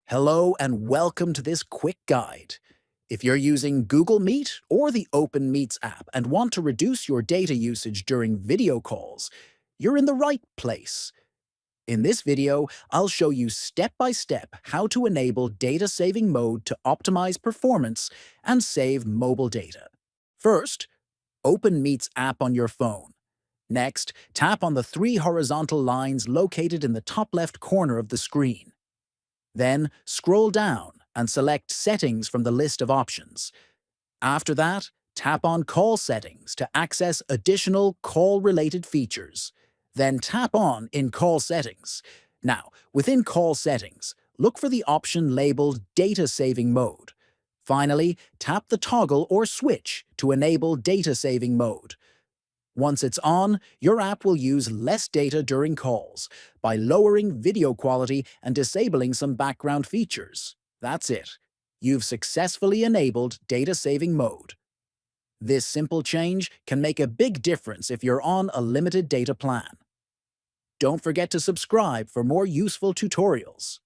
Hello and welcome to this quick guide. If you're using Google Meet or the Open Meets app and want to reduce your data usage during video calls, you're in the right place. In this video, I'll show you step-by-step how to enable data-saving mode to optimize performance and save mobile data. First, open Meets app on your phone. Next, tap on the three horizontal lines located in the top left corner of the screen. Then scroll down and select Settings from the list of options. After that, tap on Call Settings to access additional call-related features. Then tap on In Call Settings. Now, within Call Settings, look for the option labeled Data Saving Mode. Finally, tap the toggle or switch to enable Data Saving Mode. Once it's on, your app will use less data during calls by lowering video quality and disabling some background features. That's it. You've successfully enabled data-saving mode. This simple change can make a big difference if you're on a limited data plan. Don't forget to subscribe for more useful tutorials.